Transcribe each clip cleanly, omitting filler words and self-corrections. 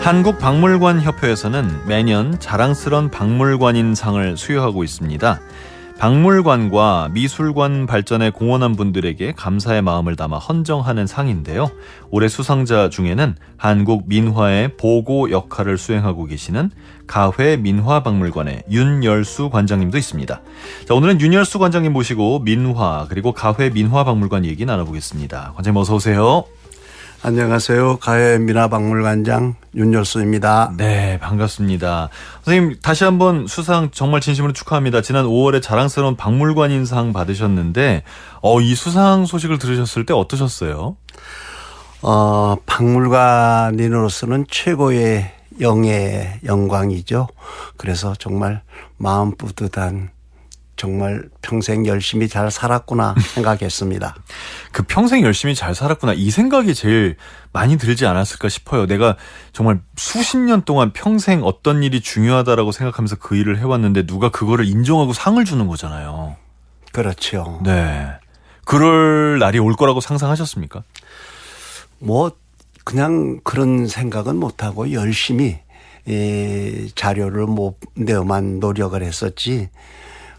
한국박물관협회에서는 매년 자랑스런 박물관인 상을 수여하고 있습니다. 박물관과 미술관 발전에 공헌한 분들에게 감사의 마음을 담아 헌정하는 상인데요. 올해 수상자 중에는 한국 민화의 보고 역할을 수행하고 계시는 가회 민화박물관의 윤열수 관장님도 있습니다. 자, 오늘은 윤열수 관장님 모시고 민화 그리고 가회 민화박물관 얘기 나눠보겠습니다. 관장님 어서 오세요. 안녕하세요. 가회 민화박물관장 윤열수입니다. 네, 반갑습니다. 선생님 다시 한번 수상 정말 진심으로 축하합니다. 지난 5월에 자랑스러운 박물관인상 받으셨는데 이 수상 소식을 들으셨을 때 어떠셨어요? 박물관인으로서는 최고의 영광이죠. 그래서 정말 마음 뿌듯한, 정말 평생 열심히 잘 살았구나 생각했습니다. 그 평생 열심히 잘 살았구나 이 생각이 제일 많이 들지 않았을까 싶어요. 내가 정말 수십 년 동안 평생 어떤 일이 중요하다라고 생각하면서 그 일을 해왔는데 누가 그거를 인정하고 상을 주는 거잖아요. 그렇죠. 네. 그럴 날이 올 거라고 상상하셨습니까? 그냥 그런 생각은 못하고 열심히 자료를 내어만 노력을 했었지.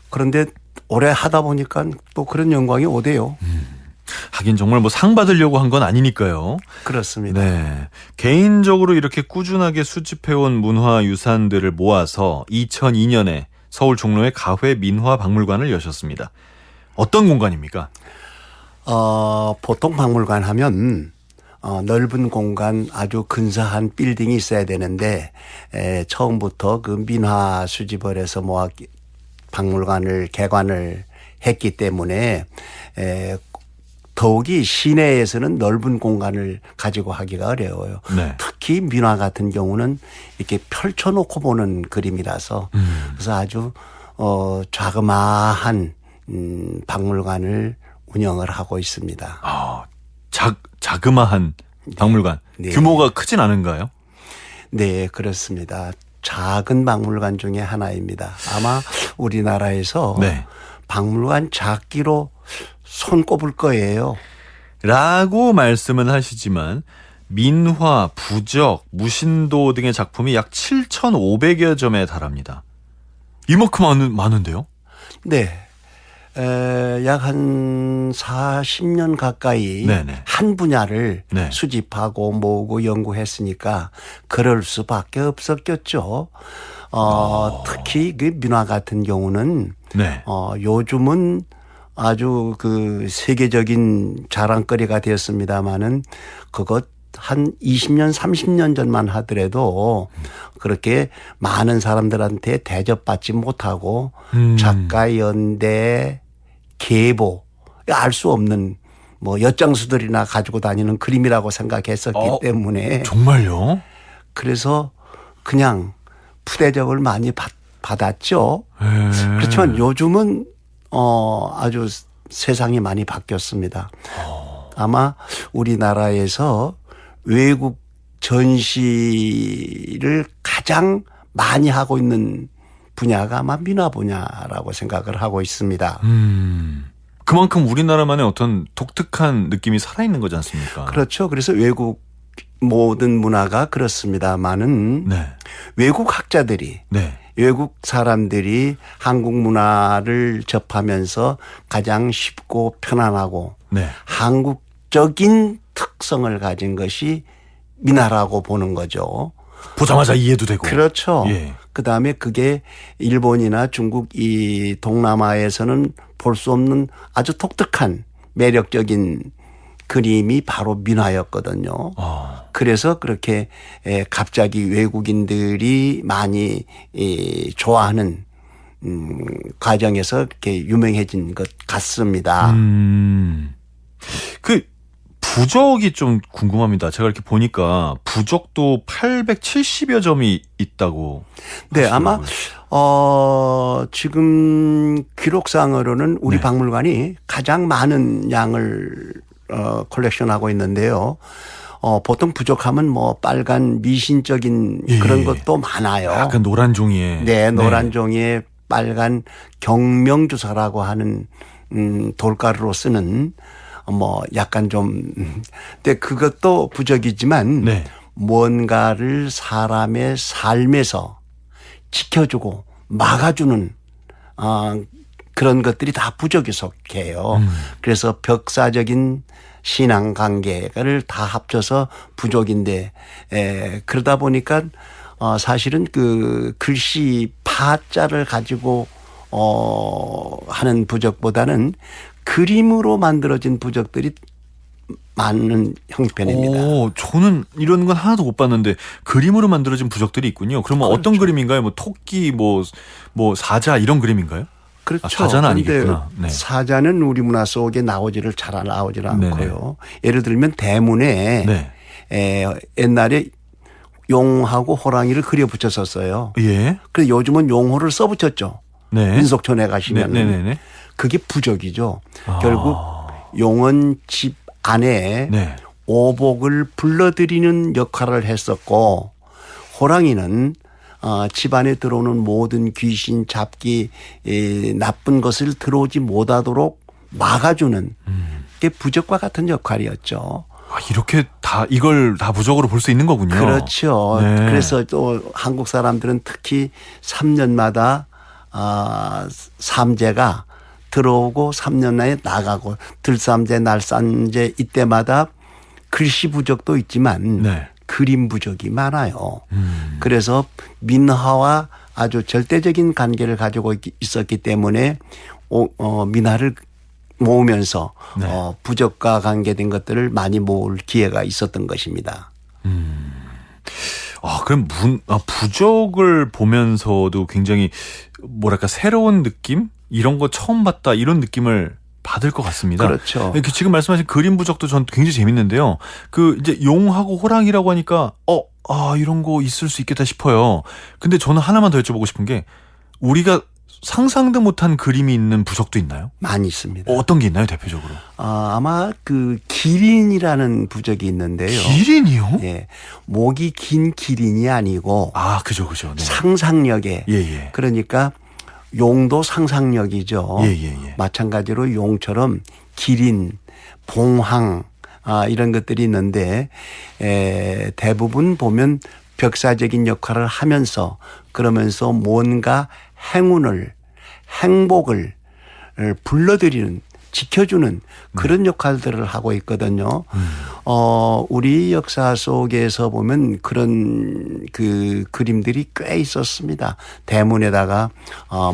그런데 오래 하다 보니까 또 그런 영광이 오대요. 하긴 정말 상 받으려고 한 건 아니니까요. 그렇습니다. 네. 개인적으로 이렇게 꾸준하게 수집해온 문화유산들을 모아서 2002년에 서울 종로의 가회 민화박물관을 여셨습니다. 어떤 공간입니까? 보통 박물관 하면 넓은 공간, 아주 근사한 빌딩이 있어야 되는데 처음부터 그 민화 수집을 해서 박물관을 개관을 했기 때문에 더욱이 시내에서는 넓은 공간을 가지고 하기가 어려워요. 네. 특히 민화 같은 경우는 이렇게 펼쳐놓고 보는 그림이라서 그래서 아주 자그마한 박물관을 운영을 하고 있습니다. 자그마한 박물관. 네. 규모가 크진 않은가요? 네, 그렇습니다. 작은 박물관 중에 하나입니다. 아마 우리나라에서 네. 박물관 작기로 손꼽을 거예요. 라고 말씀은 하시지만 민화, 부적, 무신도 등의 작품이 약 7,500여 점에 달합니다. 이만큼 많은데요? 네. 약 한 40년 가까이 네네. 한 분야를 네. 수집하고 모으고 연구했으니까 그럴 수밖에 없었겠죠. 특히 그 민화 같은 경우는 네. 요즘은 아주 그 세계적인 자랑거리가 되었습니다마는 그것 한 20년, 30년 전만 하더라도 그렇게 많은 사람들한테 대접받지 못하고 작가연대, 계보, 알 수 없는 엿장수들이나 가지고 다니는 그림이라고 생각했었기 때문에. 정말요? 그래서 그냥 푸대접을 많이 받았죠. 그렇지만 요즘은 아주 세상이 많이 바뀌었습니다. 아마 우리나라에서 외국 전시를 가장 많이 하고 있는 분야가 아마 민화 분야라고 생각을 하고 있습니다. 그만큼 우리나라만의 어떤 독특한 느낌이 살아있는 거지 않습니까? 그렇죠. 그래서 외국 모든 문화가 그렇습니다만은 네. 외국 학자들이 네. 외국 사람들이 한국 문화를 접하면서 가장 쉽고 편안하고 네. 한국적인 특성을 가진 것이 민화라고 보는 거죠. 보자마자 이해도 되고. 그렇죠. 예. 그다음에 그게 일본이나 중국 이 동남아에서는 볼 수 없는 아주 독특한 매력적인 그림이 바로 민화였거든요. 그래서 그렇게 갑자기 외국인들이 많이 좋아하는 과정에서 이렇게 유명해진 것 같습니다. 그 부적이 좀 궁금합니다. 제가 이렇게 보니까 부적도 870여 점이 있다고. 네, 하시더라고요. 아마 지금 기록상으로는 우리 네. 박물관이 가장 많은 양을 컬렉션하고 있는데요. 보통 부족하면 빨간 미신적인 그런 것도 많아요. 약간 노란 종이에. 네, 노란 종이에 빨간 경명주사라고 하는 돌가루로 쓰는 약간 좀 근데 그것도 부적이지만 네. 뭔가를 사람의 삶에서 지켜주고 막아주는 그런 것들이 다 부적에 속해요. 그래서 벽사적인 신앙 관계를 다 합쳐서 부족인데 그러다 보니까 사실은 그 글씨 파자를 가지고 하는 부적보다는 그림으로 만들어진 부적들이 많은 형편입니다. 오, 저는 이런 건 하나도 못 봤는데 그림으로 만들어진 부적들이 있군요. 그러면 그렇죠. 어떤 그림인가요? 뭐 토끼, 뭐 사자 이런 그림인가요? 그렇죠. 사자는 그런데 아니겠구나. 네. 사자는 우리 문화 속에 잘 나오질 않고요. 네네. 예를 들면 대문에 네. 옛날에 용하고 호랑이를 그려 붙였었어요. 예. 그래서 요즘은 용호를 써붙였죠. 네. 민속촌에 가시면 네네네. 그게 부적이죠. 결국 용은 집 안에 네. 오복을 불러들이는 역할을 했었고 보랑이는 집안에 들어오는 모든 귀신, 잡기, 나쁜 것을 들어오지 못하도록 막아주는 게 부적과 같은 역할이었죠. 아, 이렇게 이걸 다 부적으로 볼 수 있는 거군요. 그렇죠. 네. 그래서 또 한국 사람들은 특히 3년마다 삼재가 들어오고 3년 내에 나가고 들삼재, 날삼재 이때마다 글씨 부적도 있지만 네. 그림 부적이 많아요. 그래서 민화와 아주 절대적인 관계를 가지고 있었기 때문에 민화를 모으면서 네. 부적과 관계된 것들을 많이 모을 기회가 있었던 것입니다. 그럼 부적을 보면서도 굉장히 뭐랄까 새로운 느낌? 이런 거 처음 봤다 이런 느낌을 받을 것 같습니다. 그렇죠. 지금 말씀하신 그림 부적도 전 굉장히 재밌는데요. 이제 용하고 호랑이라고 하니까 이런 거 있을 수 있겠다 싶어요. 근데 저는 하나만 더 여쭤보고 싶은 게 우리가 상상도 못한 그림이 있는 부적도 있나요? 많이 있습니다. 어떤 게 있나요, 대표적으로? 아마 그 기린이라는 부적이 있는데요. 기린이요? 예. 목이 긴 기린이 아니고 그죠. 네. 상상력에 예. 그러니까 용도 상상력이죠. 예. 마찬가지로 용처럼 기린, 봉황 이런 것들이 있는데 대부분 보면 벽사적인 역할을 하면서 그러면서 뭔가 행복을 불러들이는 지켜주는 그런 역할들을 하고 있거든요. 우리 역사 속에서 보면 그런 그 그림들이 꽤 있었습니다. 대문에다가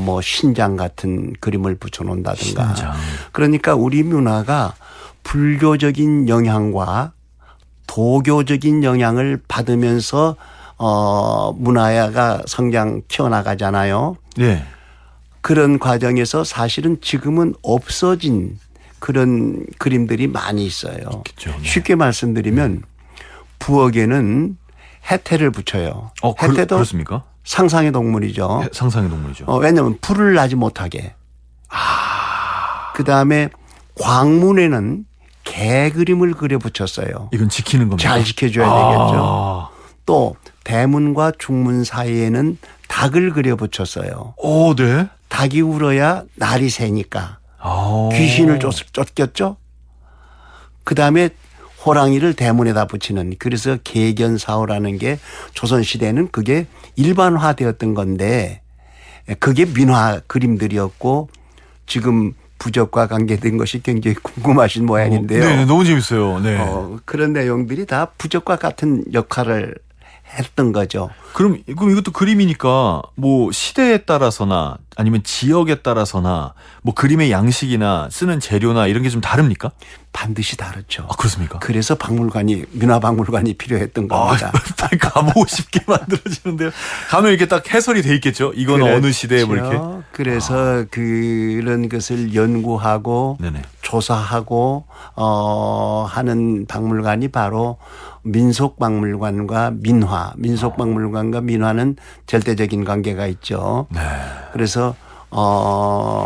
뭐 신장 같은 그림을 붙여놓는다든가. 신장. 그러니까 우리 문화가 불교적인 영향과 도교적인 영향을 받으면서 문화가 튀어나가잖아요. 예. 그런 과정에서 사실은 지금은 없어진 그런 그림들이 많이 있어요. 있겠죠, 네. 쉽게 말씀드리면 부엌에는 해태를 붙여요. 해태도 그렇습니까? 상상의 동물이죠. 상상의 동물이죠. 왜냐하면 불을 나지 못하게. 그다음에 광문에는 개 그림을 그려 붙였어요. 이건 지키는 겁니다. 잘 지켜줘야 되겠죠. 또 대문과 중문 사이에는 닭을 그려 붙였어요. 네. 닭이 울어야 날이 새니까 아. 귀신을 쫓겼죠. 그다음에 호랑이를 대문에다 붙이는 그래서 개견사호라는 게 조선시대에는 그게 일반화되었던 건데 그게 민화 그림들이었고 지금 부적과 관계된 것이 굉장히 궁금하신 모양인데요. 네, 너무 재밌어요. 네. 그런 내용들이 다 부적과 같은 역할을 했던 거죠. 그럼 이것도 그림이니까 뭐 시대에 따라서나 아니면 지역에 따라서나 뭐 그림의 양식이나 쓰는 재료나 이런 게 좀 다릅니까? 반드시 다르죠. 그렇습니까? 그래서 문화박물관이 필요했던 겁니다. 가보고 싶게 만들어지는데요. 가면 이렇게 딱 해설이 돼 있겠죠. 이건 어느 시대에 뭐 이렇게. 그래서 그런 것을 연구하고 네네. 조사하고 하는 박물관이 바로 민속박물관과 민속박물관과 민화는 절대적인 관계가 있죠. 네. 그래서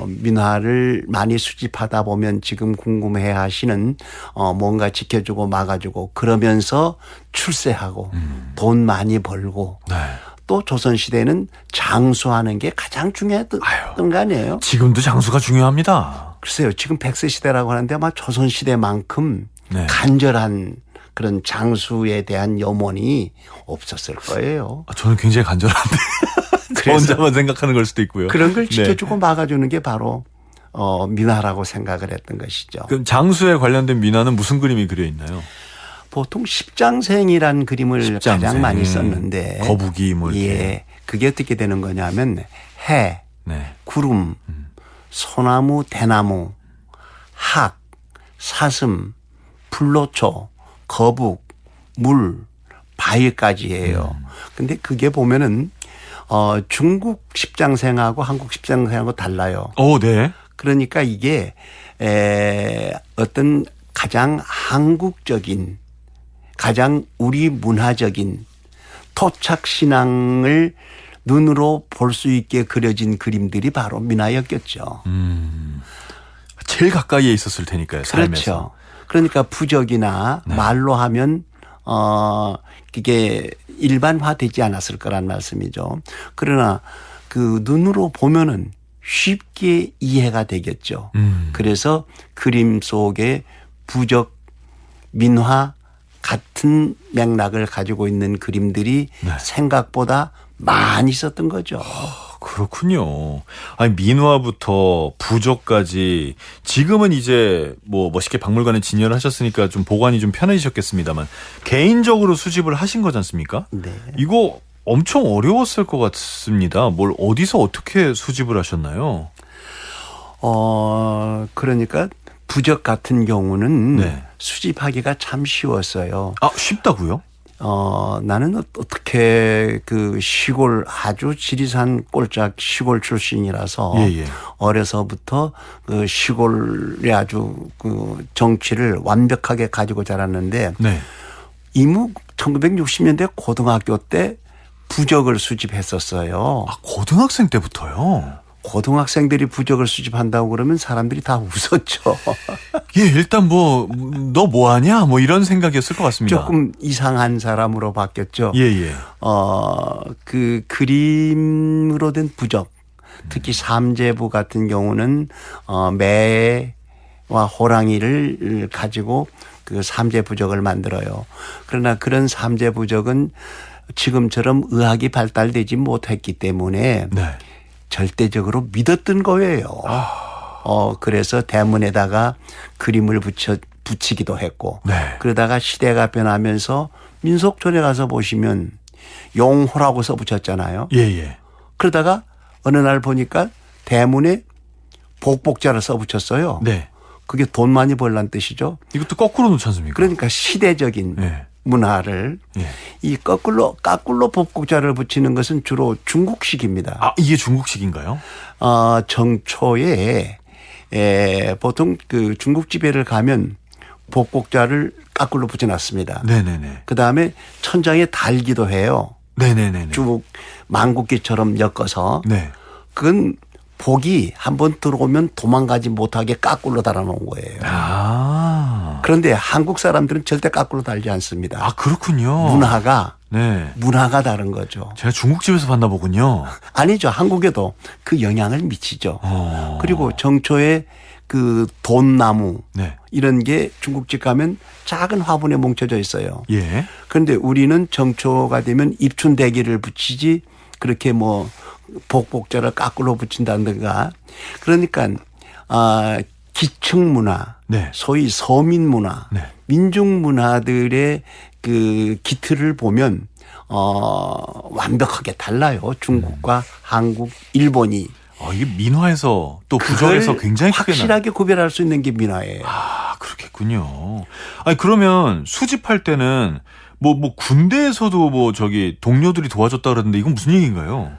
민화를 많이 수집하다 보면 지금 궁금해 하시는 뭔가 지켜주고 막아주고 그러면서 출세하고 돈 많이 벌고 네. 또 조선시대는 장수하는 게 가장 중요했던 거 아니에요? 지금도 장수가 중요합니다. 글쎄요. 지금 100세 시대라고 하는데 아마 조선시대만큼 네. 간절한 그런 장수에 대한 염원이 없었을 거예요. 저는 굉장히 간절한데 저 혼자만 생각하는 걸 수도 있고요. 그런 걸 네. 지켜주고 막아주는 게 바로 민화라고 생각을 했던 것이죠. 그럼 장수에 관련된 민화는 무슨 그림이 그려 있나요? 보통 십장생이라는 그림을 십장생. 가장 많이 썼는데 거북이 뭐 이렇게. 예, 그게 어떻게 되는 거냐면 해, 네. 구름, 소나무, 대나무, 학, 사슴, 불로초, 거북, 물, 바위까지예요. 근데 그게 보면은 중국 십장생하고 한국 십장생하고 달라요. 네. 그러니까 이게 어떤 가장 한국적인, 가장 우리 문화적인 토착 신앙을 눈으로 볼 수 있게 그려진 그림들이 바로 민화였겠죠. 제일 가까이에 있었을 테니까요. 삶에서. 그렇죠. 그러니까 부적이나 말로 하면 그게 일반화되지 않았을 거란 말씀이죠. 그러나 그 눈으로 보면은 쉽게 이해가 되겠죠. 그래서 그림 속에 부적, 민화 같은 맥락을 가지고 있는 그림들이 생각보다 많이 있었던 거죠. 그렇군요. 아니, 민화부터 부적까지 지금은 이제 뭐 멋있게 박물관에 진열을 하셨으니까 좀 보관이 좀 편해지셨겠습니다만 개인적으로 수집을 하신 거지 않습니까? 네. 이거 엄청 어려웠을 것 같습니다. 뭘 어디서 어떻게 수집을 하셨나요? 그러니까 부적 같은 경우는 네. 수집하기가 참 쉬웠어요. 쉽다고요? 나는 어떻게 그 시골 아주 지리산 꼴짝 시골 출신이라서 예. 어려서부터 그 시골의 아주 그 정치를 완벽하게 가지고 자랐는데 네. 이무 1960년대 고등학교 때 부적을 수집했었어요. 고등학생 때부터요? 고등학생들이 부적을 수집한다고 그러면 사람들이 다 웃었죠. 예, 일단 너 뭐하냐? 뭐 이런 생각이었을 것 같습니다. 조금 이상한 사람으로 바뀌었죠. 예. 그 그림으로 된 부적, 특히 삼재부 같은 경우는 매와 호랑이를 가지고 그 삼재부적을 만들어요. 그러나 그런 삼재부적은 지금처럼 의학이 발달되지 못했기 때문에 네. 절대적으로 믿었던 거예요. 그래서 대문에다가 그림을 붙이기도 했고 네. 그러다가 시대가 변하면서 민속촌에 가서 보시면 용호라고 써붙였잖아요. 예. 그러다가 어느 날 보니까 대문에 복복자를 써붙였어요. 네. 그게 돈 많이 벌란 뜻이죠. 이것도 거꾸로 놓지 않습니까? 그러니까 시대적인 네. 문화를 이 거꾸로 복복자를 붙이는 것은 주로 중국식입니다. 이게 중국식인가요? 정초에 보통 그 중국집에를 가면 복복자를 까꿀로 붙여놨습니다. 네네네. 그 다음에 천장에 달기도 해요. 네네네. 쭉 망국기처럼 엮어서. 네. 그건 복이 한번 들어오면 도망가지 못하게 까꿀로 달아놓은 거예요. 그런데 한국 사람들은 절대 까꿀로 달지 않습니다. 그렇군요. 문화가 다른 거죠. 제가 중국집에서 봤나 보군요. 아니죠. 한국에도 그 영향을 미치죠. 그리고 정초에 그 돈나무 이런 게 중국집 가면 작은 화분에 뭉쳐져 있어요. 예. 그런데 우리는 정초가 되면 입춘대기를 붙이지 그렇게 뭐 복복자를 까꿀로 붙인다든가 그러니까 기층 문화, 소위 서민 문화, 민족 문화들의 그 기틀을 보면 완벽하게 달라요. 중국과 한국, 일본이. 이게 민화에서 또 부적에서 굉장히 크게 확실하게 구별할 수 있는 게 민화예요. 그렇겠군요. 그러면 수집할 때는 뭐 군대에서도 동료들이 도와줬다 그러는데 이건 무슨 얘기인가요?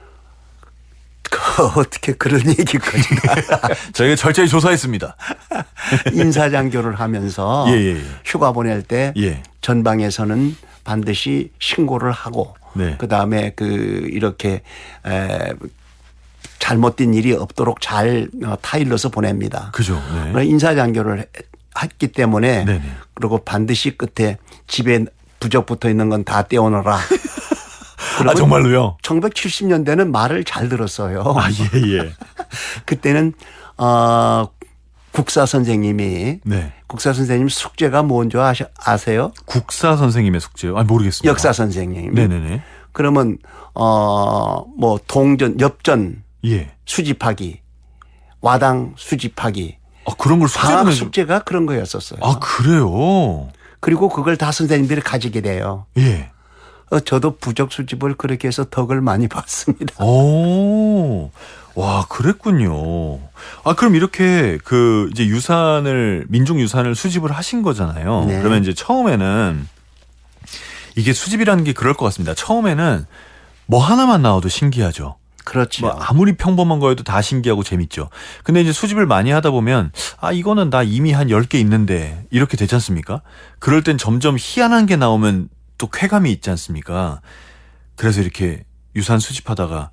어떻게 그런 얘기까지. 저희가 철저히 조사했습니다. 인사장교를 하면서 휴가 보낼 때 전방에서는 반드시 신고를 하고 그다음에 이렇게 잘못된 일이 없도록 잘 타일러서 보냅니다. 그죠. 인사장교를 했기 때문에 그리고 반드시 끝에 집에 부적 붙어 있는 건 다 떼어놓으라. 정말로요? 1970년대는 말을 잘 들었어요. 예. 그때는 국사 선생님이 네. 국사 선생님 숙제가 뭔지 아세요? 국사 선생님의 숙제요? 아, 모르겠습니다. 역사 선생님. 네네네. 그러면 뭐 동전, 엽전 예. 수집하기, 와당 수집하기. 아, 그런 걸 숙제로 방학 내줘. 숙제가 그런 거였었어요. 아, 그래요? 그리고 그걸 다 선생님들이 가지게 돼요. 예. 저도 부적 수집을 그렇게 해서 덕을 많이 봤습니다. 오, 와, 그랬군요. 아, 그럼 이렇게 이제 민족 유산을 수집을 하신 거잖아요. 네. 그러면 이제 처음에는 이게 수집이라는 게 그럴 것 같습니다. 처음에는 뭐 하나만 나와도 신기하죠. 그렇죠. 뭐 아무리 평범한 거여도 다 신기하고 재밌죠. 근데 이제 수집을 많이 하다 보면 이거는 나 이미 한 10개 있는데 이렇게 되지 않습니까? 그럴 땐 점점 희한한 게 나오면 또 쾌감이 있지 않습니까? 그래서 이렇게 유산 수집하다가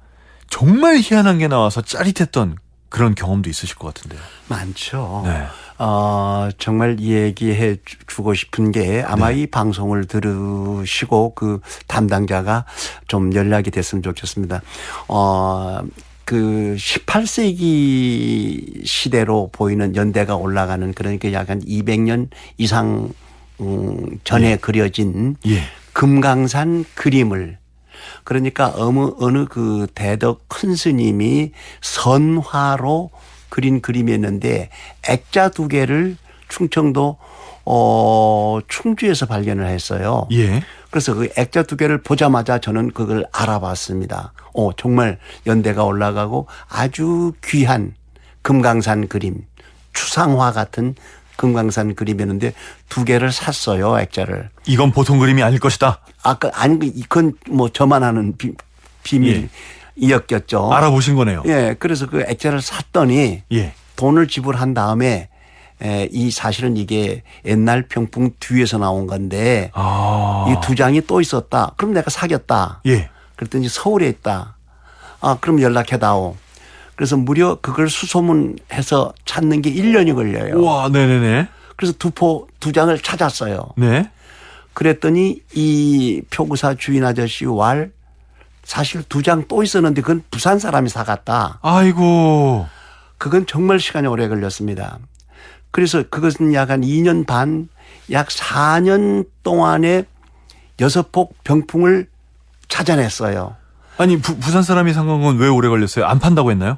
정말 희한한 게 나와서 짜릿했던 그런 경험도 있으실 것 같은데요. 많죠. 네. 정말 얘기해 주고 싶은 게 아마 네. 이 방송을 들으시고 그 담당자가 좀 연락이 됐으면 좋겠습니다. 그 18세기 시대로 보이는 연대가 올라가는 그러니까 약간 200년 이상 전에 예. 그려진 예. 금강산 그림을 그러니까 어느 그 대덕 큰 스님이 선화로 그린 그림이었는데 액자 2개를 충청도 충주에서 발견을 했어요. 예. 그래서 그 액자 2개를 보자마자 저는 그걸 알아봤습니다. 정말 연대가 올라가고 아주 귀한 금강산 그림, 추상화 같은 금강산 그림이었는데 2개를 샀어요, 액자를. 이건 보통 그림이 아닐 것이다. 이건 뭐 저만 아는 비밀이었겠죠. 알아보신 거네요. 예, 그래서 그 액자를 샀더니 예. 돈을 지불한 다음에 사실은 이게 옛날 병풍 뒤에서 나온 건데 이 2장이 또 있었다. 그럼 내가 사겠다. 예. 그랬더니 서울에 있다. 그럼 연락해다오. 그래서 무려 그걸 수소문해서 찾는 게 1년이 걸려요. 우와, 네네네. 그래서 2장을 찾았어요. 네. 그랬더니 이 표구사 주인 아저씨 사실 2장 또 있었는데 그건 부산 사람이 사갔다. 아이고. 그건 정말 시간이 오래 걸렸습니다. 그래서 그것은 약 한 2년 반, 약 4년 동안에 6폭 병풍을 찾아냈어요. 아니, 부산 사람이 산 건 왜 오래 걸렸어요? 안 판다고 했나요?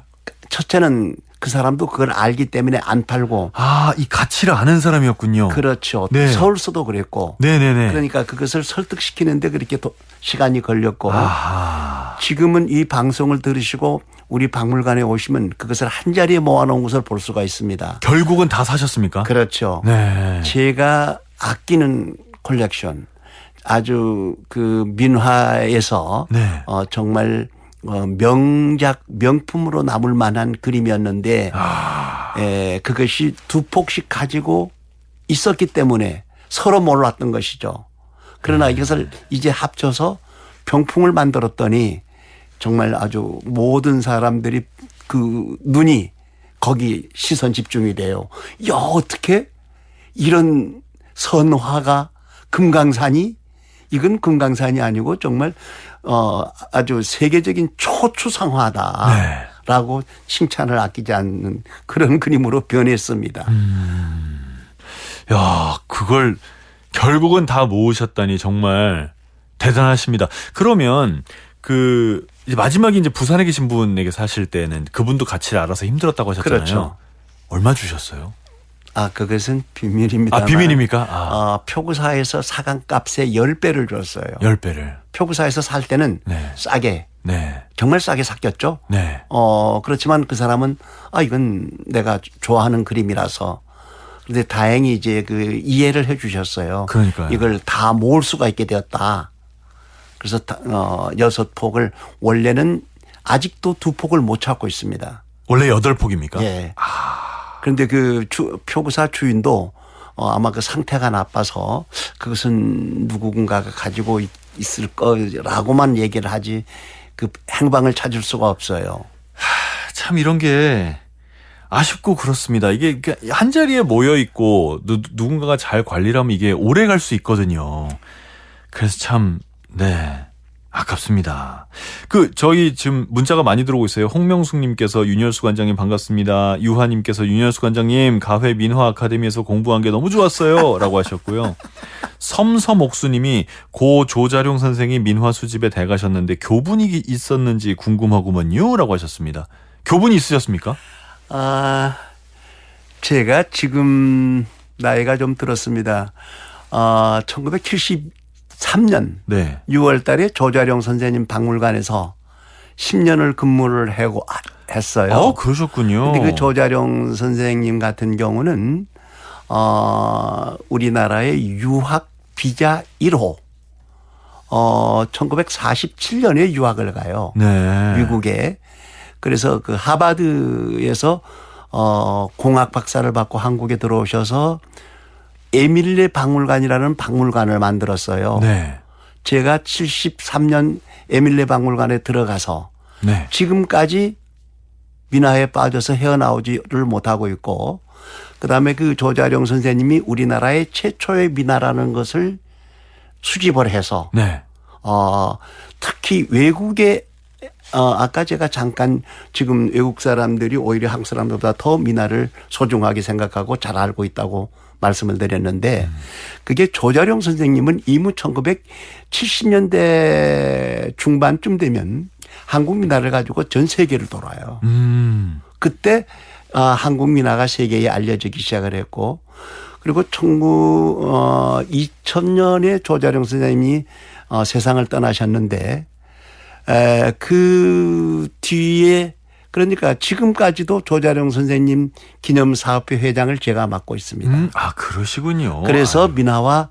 첫째는 그 사람도 그걸 알기 때문에 안 팔고. 이 가치를 아는 사람이었군요. 그렇죠. 네. 서울서도 그랬고. 네네네. 그러니까 그것을 설득시키는데 그렇게 시간이 걸렸고. 아하. 지금은 이 방송을 들으시고 우리 박물관에 오시면 그것을 한 자리에 모아놓은 것을 볼 수가 있습니다. 결국은 다 사셨습니까? 그렇죠. 네. 제가 아끼는 콜렉션 아주 그 민화에서 네. 정말 명작 명품으로 남을 만한 그림이었는데 그것이 2폭씩 가지고 있었기 때문에 서로 몰랐던 것이죠. 그러나 이것을 이제 합쳐서 병풍을 만들었더니 정말 아주 모든 사람들이 그 눈이 거기 시선 집중이 돼요. 야, 어떻게 이런 선화가 금강산이 이건 금강산이 아니고 정말 아주 세계적인 초추상화다라고 칭찬을 아끼지 않는 그런 그림으로 변했습니다. 야, 그걸 결국은 다 모으셨다니 정말 대단하십니다. 그러면 이제 마지막에 이제 부산에 계신 분에게 사실 때는 그분도 가치를 알아서 힘들었다고 하셨잖아요. 그렇죠. 얼마 주셨어요? 그것은 비밀입니다. 비밀입니까? 표구사에서 사간 값의 10배를 줬어요. 10배를. 표구사에서 살 때는 네. 싸게. 네. 정말 싸게 샀겠죠. 네. 그렇지만 그 사람은 이건 내가 좋아하는 그림이라서. 그런데 다행히 이제 그 이해를 해 주셨어요. 그러니까요. 이걸 다 모을 수가 있게 되었다. 그래서 6폭을 원래는 아직도 2폭을 못 찾고 있습니다. 원래 8폭입니까? 예. 그런데 그 표구사 주인도 아마 그 상태가 나빠서 그것은 누군가가 가지고 있을 거라고만 얘기를 하지 그 행방을 찾을 수가 없어요. 참 이런 게 아쉽고 그렇습니다. 이게 한 자리에 모여 있고 누군가가 잘 관리를 하면 이게 오래 갈 수 있거든요. 그래서 참 네. 아깝습니다. 저희 지금 문자가 많이 들어오고 있어요. 홍명숙님께서 윤열수 관장님 반갑습니다. 유하님께서 윤열수 관장님 가회 민화 아카데미에서 공부한 게 너무 좋았어요. 라고 하셨고요. 섬섬옥수님이 고 조자룡 선생이 민화 수집에 대가셨는데 교분이 있었는지 궁금하구먼요. 라고 하셨습니다. 교분이 있으셨습니까? 제가 지금 나이가 좀 들었습니다. 1973년 네. 6월 달에 조자룡 선생님 박물관에서 10년을 근무를 했어요. 그러셨군요. 근데 그 조자룡 선생님 같은 경우는 우리나라의 유학 비자 1호 1947년에 유학을 가요. 네. 미국에. 그래서 그 하버드에서 공학 박사를 받고 한국에 들어오셔서 에밀레 박물관이라는 박물관을 만들었어요. 네. 제가 73년 에밀레 박물관에 들어가서 네. 지금까지 민화에 빠져서 헤어나오지를 못하고 있고, 그다음에 그 조자룡 선생님이 우리나라의 최초의 민화라는 것을 수집을 해서 네. 특히 외국의 아까 제가 잠깐 지금 외국 사람들이 오히려 한국 사람들보다 더 민화를 소중하게 생각하고 잘 알고 있다고 말씀을 드렸는데 그게 조자룡 선생님은 이무 1970년대 중반쯤 되면 한국 민화를 가지고 전 세계를 돌아요. 그때 한국 민화가 세계에 알려지기 시작을 했고, 그리고 2000년에 조자룡 선생님이 세상을 떠나셨는데 그 뒤에 그러니까 지금까지도 조자룡 선생님 기념사업회 회장을 제가 맡고 있습니다. 그러시군요. 그래서 민화와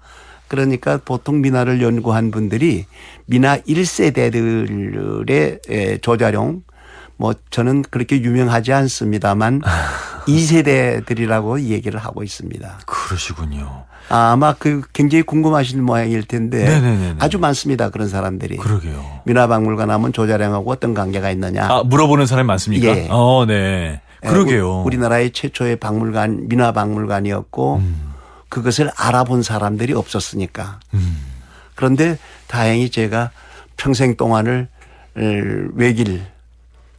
그러니까 보통 민화를 연구한 분들이 민화 1세대들의 조자룡 저는 그렇게 유명하지 않습니다만 2세대들이라고 얘기를 하고 있습니다. 그러시군요. 아마 굉장히 궁금하신 모양일 텐데 네네네네. 아주 많습니다. 그런 사람들이. 그러게요. 민화박물관 하면 조자룡하고 어떤 관계가 있느냐. 물어보는 사람이 많습니까? 예. 네. 그러게요. 우리나라의 최초의 박물관, 민화박물관이었고 그것을 알아본 사람들이 없었으니까. 그런데 다행히 제가 평생 동안을 외길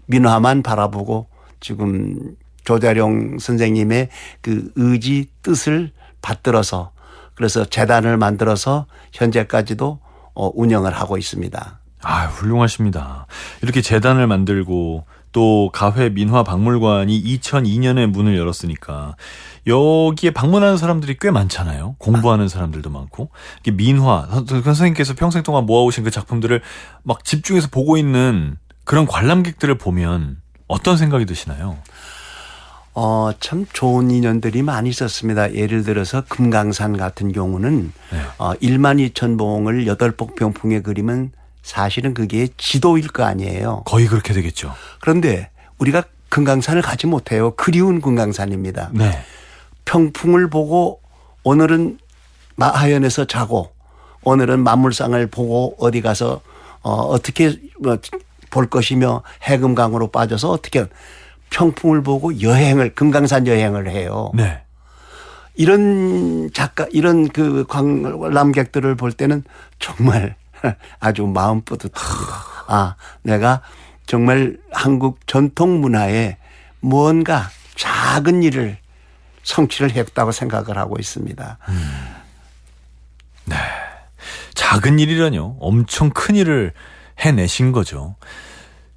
민화만 바라보고 지금 조자룡 선생님의 그 의지 뜻을 받들어서 그래서 재단을 만들어서 현재까지도 운영을 하고 있습니다. 훌륭하십니다. 이렇게 재단을 만들고 또 가회 민화 박물관이 2002년에 문을 열었으니까 여기에 방문하는 사람들이 꽤 많잖아요. 공부하는 사람들도 많고. 이게 민화, 선생님께서 평생 동안 모아오신 그 작품들을 막 집중해서 보고 있는 그런 관람객들을 보면 어떤 생각이 드시나요? 참 좋은 인연들이 많이 있었습니다. 예를 들어서 금강산 같은 경우는 1만 2천 봉을 8폭 병풍에 그리면 사실은 그게 지도일 거 아니에요. 거의 그렇게 되겠죠. 그런데 우리가 금강산을 가지 못해요. 그리운 금강산입니다. 네. 평풍을 보고 오늘은 마하연에서 자고 오늘은 만물상을 보고 어디 가서 어떻게 볼 것이며 해금강으로 빠져서 어떻게 평풍을 보고 금강산 여행을 해요. 네. 이런 그 관람객들을 볼 때는 정말 아주 마음 뿌듯합니다. 내가 정말 한국 전통 문화에 무언가 작은 일을 성취를 했다고 생각을 하고 있습니다. 네. 작은 일이라뇨. 엄청 큰 일을 해내신 거죠.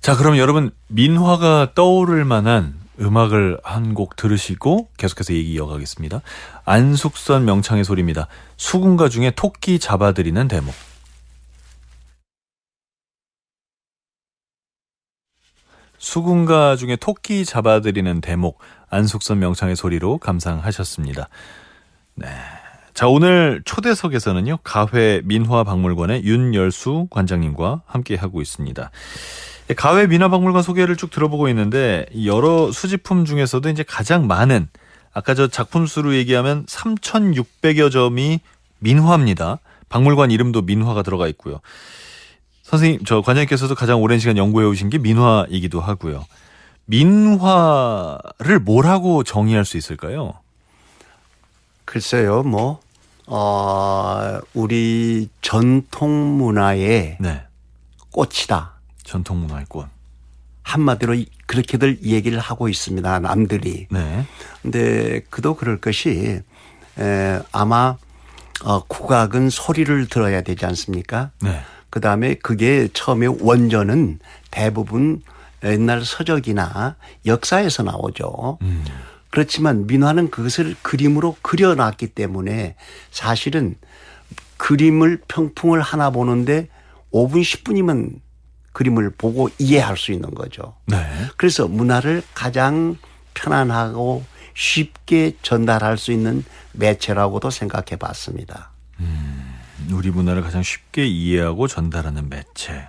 자, 그럼 여러분 민화가 떠오를 만한 음악을 한 곡 들으시고 계속해서 얘기 이어가겠습니다. 안숙선 명창의 소리입니다. 수군가 중에 토끼 잡아들이는 대목. 수군가 중에 토끼 잡아들이는 대목, 안숙선 명창의 소리로 감상하셨습니다. 네. 자, 오늘 초대석에서는요, 가회 민화박물관의 윤열수 관장님과 함께하고 있습니다. 가회 민화박물관 소개를 쭉 들어보고 있는데, 여러 수집품 중에서도 이제 가장 많은, 아까 저 작품 수로 얘기하면 3,600여 점이 민화입니다. 박물관 이름도 민화가 들어가 있고요. 선생님, 저 관장님께서도 가장 오랜 시간 연구해 오신 게 민화이기도 하고요. 민화를 뭐라고 정의할 수 있을까요? 글쎄요, 우리 전통 문화의 네. 꽃이다. 전통 문화의 꽃. 한마디로 그렇게들 얘기를 하고 있습니다. 남들이. 네. 근데 그도 그럴 것이 아마 국악은 소리를 들어야 되지 않습니까? 네. 그다음에 그게 처음에 원전은 대부분 옛날 서적이나 역사에서 나오죠. 그렇지만 민화는 그것을 그림으로 그려놨기 때문에 사실은 그림을 평풍을 하나 보는데 5분 10분이면 그림을 보고 이해할 수 있는 거죠. 네. 그래서 문화를 가장 편안하고 쉽게 전달할 수 있는 매체라고도 생각해 봤습니다. 우리 문화를 가장 쉽게 이해하고 전달하는 매체.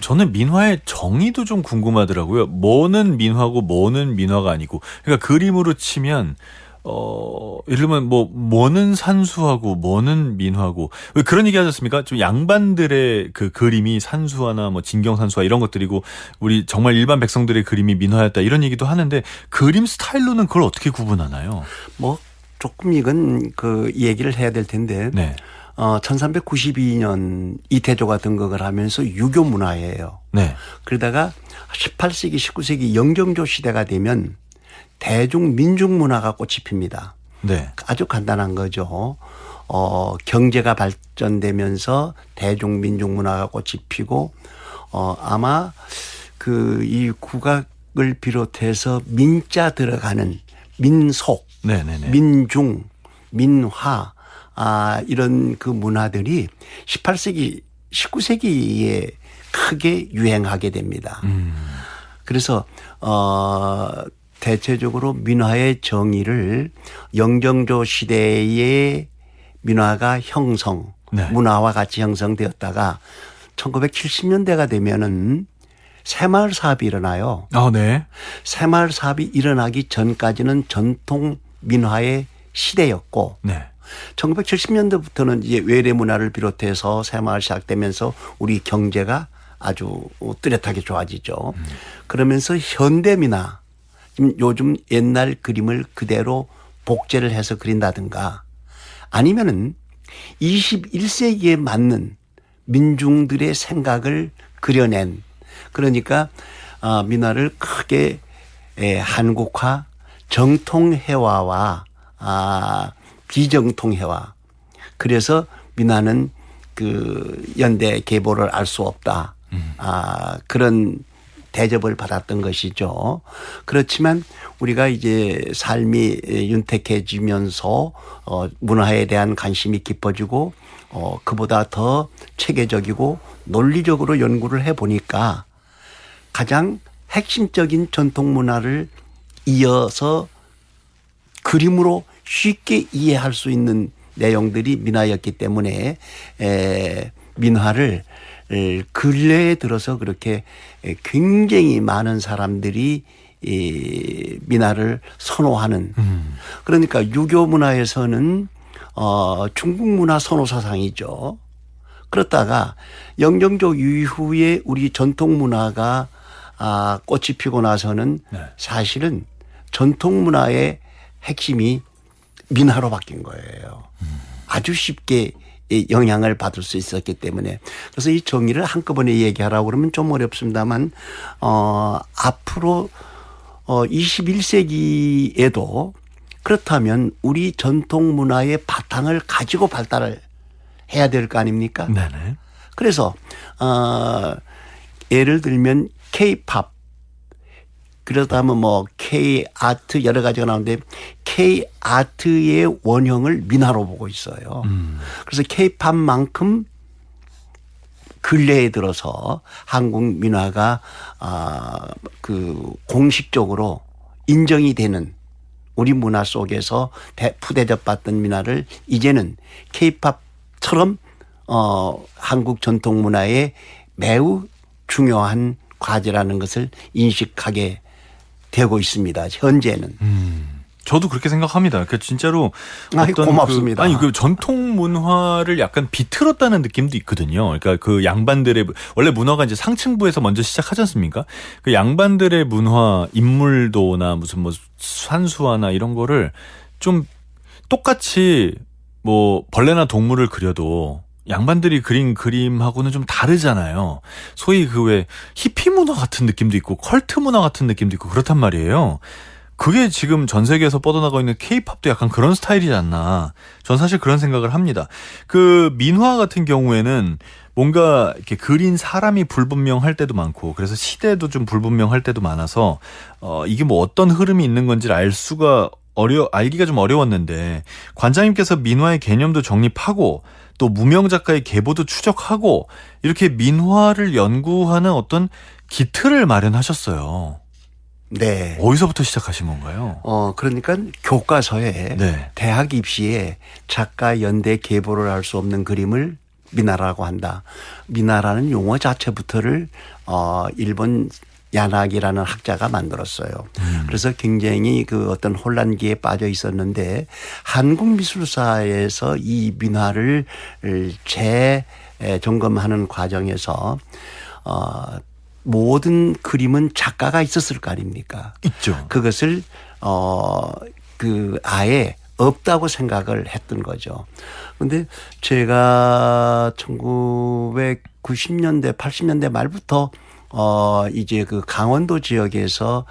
저는 민화의 정의도 좀 궁금하더라고요. 뭐는 민화고 뭐는 민화가 아니고. 그러니까 그림으로 치면, 예를 들면 뭐는 산수하고 뭐는 민화고. 왜 그런 얘기 하지 않습니까? 좀 양반들의 그 그림이 산수화나 뭐 진경산수화 이런 것들이고, 우리 정말 일반 백성들의 그림이 민화였다 이런 얘기도 하는데, 그림 스타일로는 그걸 어떻게 구분하나요? 조금 이건 그 얘기를 해야 될 텐데. 네. 1392년 이태조가 등극을 하면서 유교 문화예요. 네. 그러다가 18세기, 19세기 영정조 시대가 되면 대중 민중 문화가 꽃이 핍니다. 네. 아주 간단한 거죠. 경제가 발전되면서 대중 민중 문화가 꽃이 피고 아마 이 국악을 비롯해서 민자 들어가는 민속, 네네네. 민중, 민화 이런 그 문화들이 18세기, 19세기에 크게 유행하게 됩니다. 그래서 대체적으로 민화의 정의를 영정조 시대의 민화가 형성, 네. 문화와 같이 형성되었다가 1970년대가 되면은 새마을 사업이 일어나요. 네. 새마을 사업이 일어나기 전까지는 전통 민화의 시대였고 네. 1970년대부터는 이제 외래 문화를 비롯해서 새마을 시작되면서 우리 경제가 아주 뚜렷하게 좋아지죠. 그러면서 현대 민화, 요즘 옛날 그림을 그대로 복제를 해서 그린다든가 아니면은 21세기에 맞는 민중들의 생각을 그려낸, 그러니까 민화를 크게 한국화, 정통회화와 비정통회화. 그래서 민화는 그 연대 계보를 알 수 없다. 그런 대접을 받았던 것이죠. 그렇지만 우리가 이제 삶이 윤택해지면서 문화에 대한 관심이 깊어지고 그보다 더 체계적이고 논리적으로 연구를 해보니까 가장 핵심적인 전통 문화를 이어서 그림으로 쉽게 이해할 수 있는 내용들이 민화였기 때문에 민화를 근래에 들어서 그렇게 굉장히 많은 사람들이 민화를 선호하는. 그러니까 유교 문화에서는 중국 문화 선호 사상이죠. 그렇다가 영정조 이후에 우리 전통 문화가 꽃이 피고 나서는 사실은 전통 문화의 핵심이 민화로 바뀐 거예요. 아주 쉽게 영향을 받을 수 있었기 때문에. 그래서 이 정의를 한꺼번에 얘기하라고 그러면 좀 어렵습니다만 앞으로 21세기에도 그렇다면 우리 전통 문화의 바탕을 가지고 발달을 해야 될 거 아닙니까? 네네. 그래서 예를 들면 K-팝, 그렇다면 뭐 K-아트 여러 가지가 나오는데 K-아트의 원형을 민화로 보고 있어요. 그래서 K-팝만큼 근래에 들어서 한국 민화가 그 공식적으로 인정이 되는 우리 문화 속에서 푸대접받던 민화를 이제는 K-팝처럼 한국 전통 문화의 매우 중요한 과제라는 것을 인식하게 되고 있습니다. 현재는. 저도 그렇게 생각합니다. 그 진짜로 고맙습니다. 그 전통 문화를 약간 비틀었다는 느낌도 있거든요. 그러니까 그 양반들의 원래 문화가 이제 상층부에서 먼저 시작하지 않습니까? 그 양반들의 문화, 인물도나 무슨 뭐 산수화나 이런 거를 좀 똑같이 뭐 벌레나 동물을 그려도 양반들이 그린 그림하고는 좀 다르잖아요. 소위 그 왜 히피 문화 같은 느낌도 있고 컬트 문화 같은 느낌도 있고 그렇단 말이에요. 그게 지금 전 세계에서 뻗어나가고 있는 케이팝도 약간 그런 스타일이지 않나. 전 사실 그런 생각을 합니다. 그 민화 같은 경우에는 뭔가 이렇게 그린 사람이 불분명할 때도 많고 그래서 시대도 좀 불분명할 때도 많아서 이게 뭐 어떤 흐름이 있는 건지를 알기가 좀 어려웠는데 관장님께서 민화의 개념도 정립하고 또 무명 작가의 계보도 추적하고 이렇게 민화를 연구하는 어떤 기틀을 마련하셨어요. 네. 어디서부터 시작하신 건가요? 그러니까 교과서에 네. 대학 입시에 작가 연대 계보를 알 수 없는 그림을 미나라고 한다. 미나라는 용어 자체부터를 일본 야나기라는 학자가 만들었어요. 그래서 굉장히 그 어떤 혼란기에 빠져 있었는데 한국 미술사에서 이 민화를 재점검하는 과정에서 모든 그림은 작가가 있었을 거 아닙니까? 있죠. 그것을 아예 없다고 생각을 했던 거죠. 그런데 제가 1990년대 80년대 말부터 이제 그 강원도 지역에서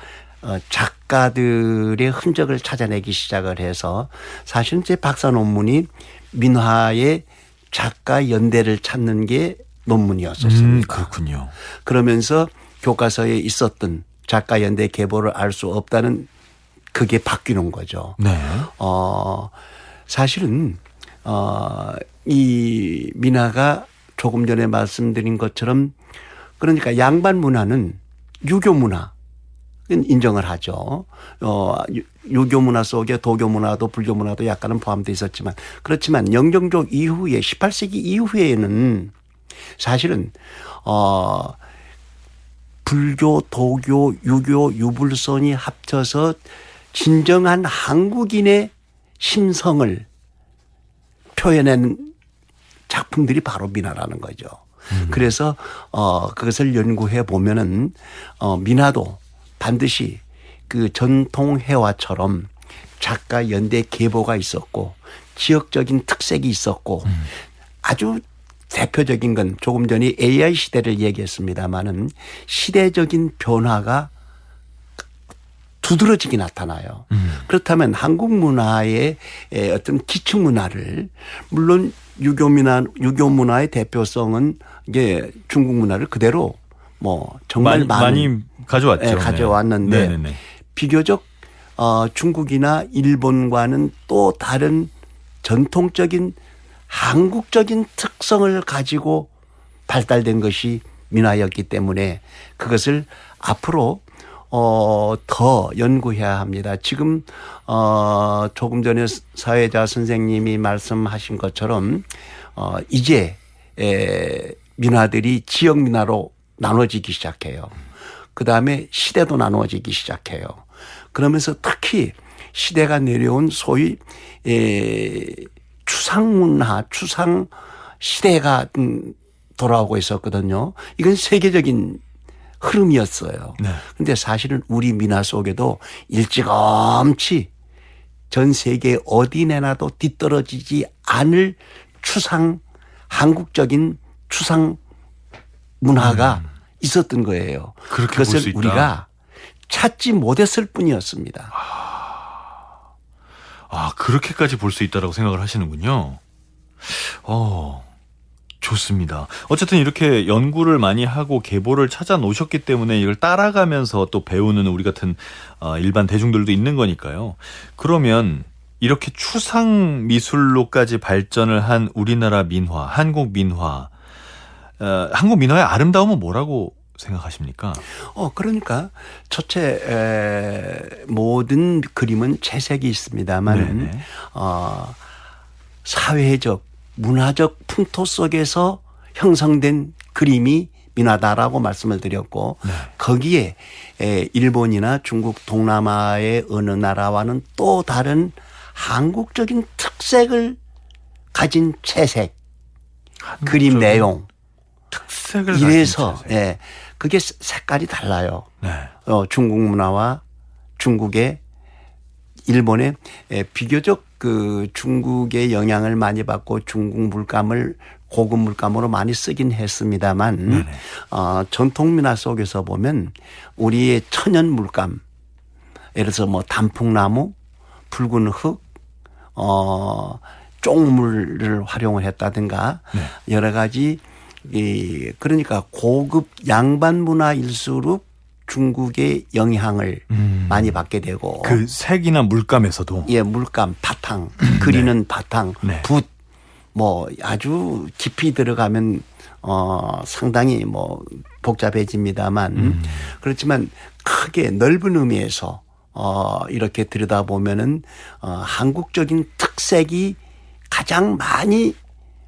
작가들의 흔적을 찾아내기 시작을 해서 사실은 제 박사 논문이 민화의 작가 연대를 찾는 게 논문이었었습니다. 그렇군요. 그러면서 교과서에 있었던 작가 연대 계보를 알 수 없다는 그게 바뀌는 거죠. 네. 사실은 이 민화가 조금 전에 말씀드린 것처럼 그러니까 양반 문화는 유교 문화 인정을 하죠. 유교 문화 속에 도교 문화도 불교 문화도 약간은 포함되어 있었지만 그렇지만 영정족 이후에 18세기 이후에는 사실은 불교, 도교, 유교, 유불선이 합쳐서 진정한 한국인의 심성을 표현한 작품들이 바로 민화라는 거죠. 그래서 그것을 연구해 보면은 민화도 반드시 그 전통 회화처럼 작가 연대 계보가 있었고 지역적인 특색이 있었고 아주 대표적인 건 조금 전에 AI 시대를 얘기했습니다마는 시대적인 변화가 두드러지게 나타나요. 그렇다면 한국 문화의 어떤 기초 문화를 물론 유교 문화의 대표성은 이제 중국 문화를 그대로 뭐 정말 많이 가져왔죠. 네, 가져왔는데 네네네. 비교적 중국이나 일본과는 또 다른 전통적인 한국적인 특성을 가지고 발달된 것이 민화였기 때문에 그것을 앞으로 더 연구해야 합니다. 지금 조금 전에 사회자 선생님이 말씀하신 것처럼 이제 민화들이 지역 민화로 나눠지기 시작해요. 그다음에 시대도 나눠지기 시작해요. 그러면서 특히 시대가 내려온 소위 추상문화, 추상 시대가 돌아오고 있었거든요. 이건 세계적인 흐름이었어요. 그런데 사실은 우리 민화 속에도 일찌감치 전 세계 어디 내놔도 뒤떨어지지 않을 추상, 한국적인 추상 문화가 있었던 거예요. 그렇게 볼 수 그것을 있다. 우리가 찾지 못했을 뿐이었습니다. 그렇게까지 볼 수 있다라고 생각을 하시는군요. 좋습니다. 어쨌든 이렇게 연구를 많이 하고 계보를 찾아 놓으셨기 때문에 이걸 따라가면서 또 배우는 우리 같은 일반 대중들도 있는 거니까요. 그러면 이렇게 추상 미술로까지 발전을 한 우리나라 민화, 한국 민화, 한국 민화의 아름다움은 뭐라고 생각하십니까? 그러니까 첫째 모든 그림은 채색이 있습니다만 사회적 문화적 풍토 속에서 형성된 그림이 민화다라고 말씀을 드렸고 거기에 일본이나 중국 동남아의 어느 나라와는 또 다른 한국적인 특색을 가진 채색, 그림 내용 특색을 이래서 가진 채색. 그게 색깔이 달라요. 네. 중국 문화와 중국의 일본의 비교적 그 중국의 영향을 많이 받고 중국 물감을 고급 물감으로 많이 쓰긴 했습니다만 네네. 전통 민화 속에서 보면 우리의 천연 물감 예를 들어서 뭐 단풍나무, 붉은 흙, 쪽물을 활용을 했다든가 네. 여러 가지 그러니까 고급 양반 문화일수록 중국의 영향을 많이 받게 되고 그 색이나 물감에서도 예, 물감, 바탕, 그리는 바탕, 네. 붓, 뭐 아주 깊이 들어가면 상당히 뭐 복잡해집니다만 그렇지만 크게 넓은 의미에서 이렇게 들여다보면은 한국적인 특색이 가장 많이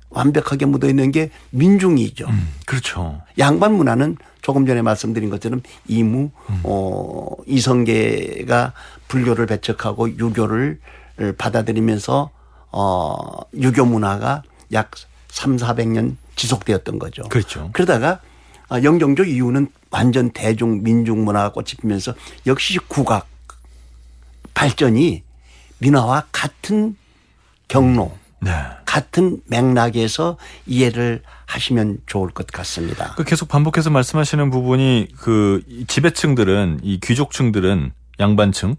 완벽하게 묻어 있는 게 민중이죠. 그렇죠. 양반 문화는 조금 전에 말씀드린 것처럼 이무, 이성계가 불교를 배척하고 유교를 받아들이면서 유교 문화가 약 300~400년 지속되었던 거죠. 그렇죠. 그러다가 영종조 이후는 완전 대중 민중 문화가 꽃이 피면서 역시 국악 발전이 민화와 같은 경로 네. 같은 맥락에서 이해를 하시면 좋을 것 같습니다. 계속 반복해서 말씀하시는 부분이 그 지배층들은 이 귀족층들은 양반층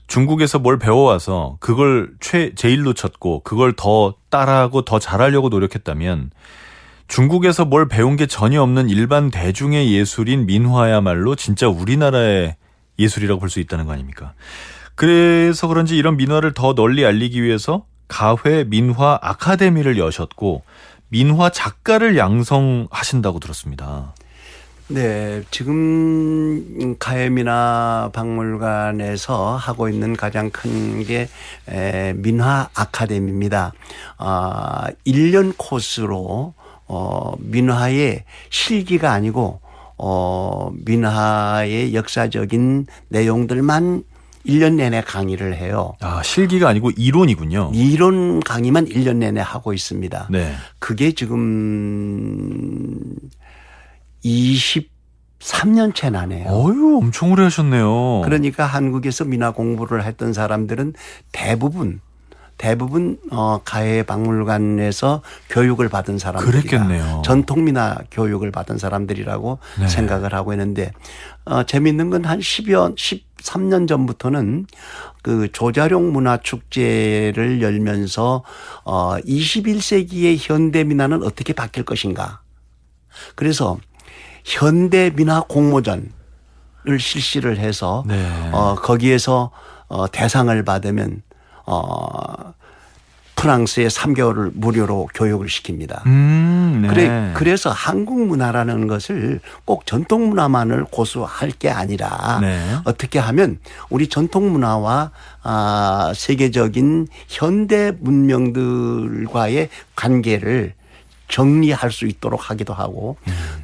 중국에서 뭘 배워와서 그걸 제일로 쳤고 그걸 더 따라하고 더 잘하려고 노력했다면 중국에서 뭘 배운 게 전혀 없는 일반 대중의 예술인 민화야말로 진짜 우리나라의 예술이라고 볼 수 있다는 거 아닙니까? 그래서 그런지 이런 민화를 더 널리 알리기 위해서 가회 민화 아카데미를 여셨고 민화 작가를 양성하신다고 들었습니다. 네, 지금 가해민화 박물관에서 하고 있는 가장 큰 게 민화 아카데미입니다. 1년 코스로 민화의 실기가 아니고 민화의 역사적인 내용들만 1년 내내 강의를 해요. 아, 실기가 아니고 이론이군요. 이론 강의만 1년 내내 하고 있습니다. 네. 그게 지금 23년째 나네요. 어유, 엄청 오래 하셨네요. 그러니까 한국에서 민화 공부를 했던 사람들은 대부분 가해 박물관에서 교육을 받은 사람들이다. 그랬겠네요. 전통 민화 교육을 받은 사람들이라고 네. 생각을 하고 있는데 재미있는 건 한 13년 전부터는 그 조자룡 문화 축제를 열면서 21세기의 현대 민화는 어떻게 바뀔 것인가. 그래서 현대 민화 공모전을 실시를 해서 네. 거기에서 대상을 받으면 프랑스에 3개월을 무료로 교육을 시킵니다. 네. 그래서 한국 문화라는 것을 꼭 전통 문화만을 고수할 게 아니라 네. 어떻게 하면 우리 전통 문화와 세계적인 현대 문명들과의 관계를 정리할 수 있도록 하기도 하고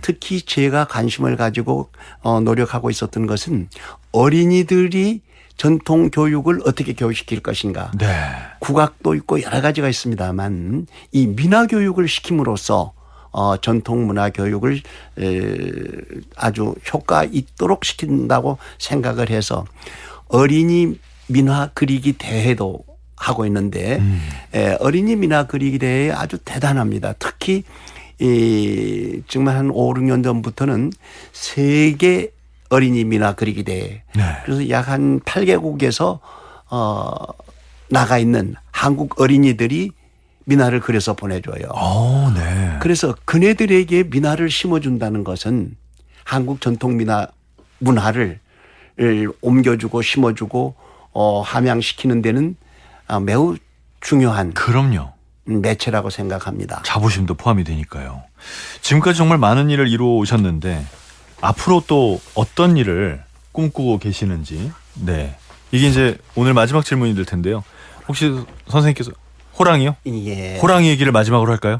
특히 제가 관심을 가지고 노력하고 있었던 것은 어린이들이 전통 교육을 어떻게 교육시킬 것인가. 네. 국악도 있고 여러 가지가 있습니다만 이 민화 교육을 시킴으로써 전통 문화 교육을 아주 효과 있도록 시킨다고 생각을 해서 어린이 민화 그리기 대회도 하고 있는데 어린이 민화 그리기 대회 아주 대단합니다. 특히 정말 한 5, 6년 전부터는 세계 어린이 민화 그리기 대회. 네. 그래서 약 한 8개국에서 나가 있는 한국 어린이들이 민화를 그려서 보내줘요. 네. 그래서 그네들에게 민화를 심어준다는 것은 한국 전통 문화를 옮겨주고 심어주고 함양시키는 데는 매우 중요한 그럼요. 매체라고 생각합니다. 자부심도 포함이 되니까요. 지금까지 정말 많은 일을 이루어 오셨는데 앞으로 또 어떤 일을 꿈꾸고 계시는지. 네. 이게 이제 오늘 마지막 질문이 될 텐데요. 혹시 선생님께서 호랑이요? 예. 호랑이 얘기를 마지막으로 할까요?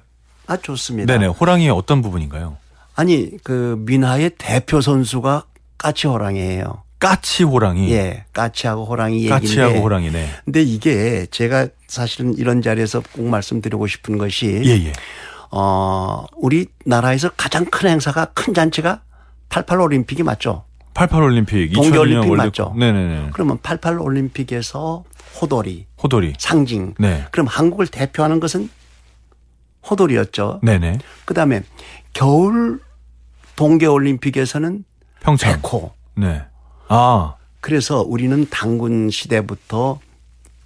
좋습니다. 네네. 호랑이의 어떤 부분인가요? 아니 그 민화의 대표 선수가 까치 호랑이에요. 까치 호랑이. 예, 까치하고 호랑이 얘기인데. 까치하고 호랑이네. 근데 이게 제가 사실은 이런 자리에서 꼭 말씀드리고 싶은 것이 예예. 우리나라에서 가장 큰 행사가 큰 잔치가 88 올림픽이 맞죠? 88 올림픽, 동계 2002년 올림픽 월드. 맞죠? 네네네. 그러면 88 올림픽에서 호돌이 호돌이. 상징. 네. 그럼 한국을 대표하는 것은 호돌이었죠. 네네. 그다음에 겨울 동계올림픽에서는 평창. 백호. 네. 아, 그래서 우리는 단군 시대부터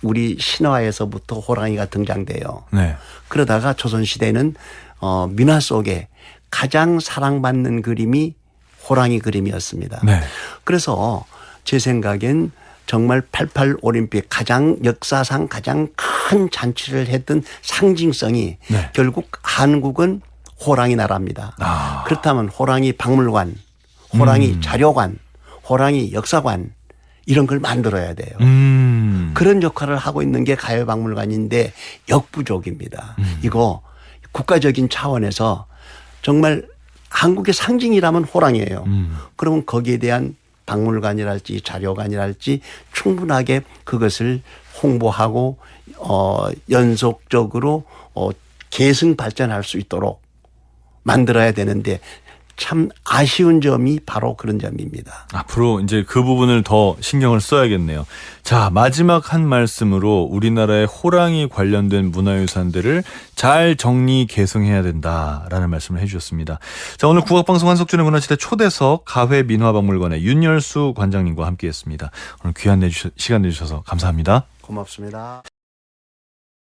우리 신화에서부터 호랑이가 등장돼요. 네. 그러다가 조선시대는 민화 속에 가장 사랑받는 그림이 호랑이 그림이었습니다. 네. 그래서 제 생각엔 정말 88 올림픽 가장 역사상 가장 큰 잔치를 했던 상징성이 네. 결국 한국은 호랑이 나라입니다. 아. 그렇다면 호랑이 박물관, 호랑이 자료관, 호랑이 역사관 이런 걸 만들어야 돼요. 그런 역할을 하고 있는 게 가요박물관인데 역부족입니다. 이거 국가적인 차원에서 정말 한국의 상징이라면 호랑이에요. 그러면 거기에 대한 박물관이랄지 자료관이랄지 충분하게 그것을 홍보하고 연속적으로 계승 발전할 수 있도록 만들어야 되는데 참 아쉬운 점이 바로 그런 점입니다. 앞으로 이제 그 부분을 더 신경을 써야겠네요. 자, 마지막 한 말씀으로 우리나라의 호랑이 관련된 문화유산들을 잘 정리 개성해야 된다라는 말씀을 해주셨습니다. 자, 오늘 국악방송 한석준의 문화시대 초대석 가회민화박물관의 윤열수 관장님과 함께했습니다. 오늘 귀한 시간 내주셔서 감사합니다. 고맙습니다.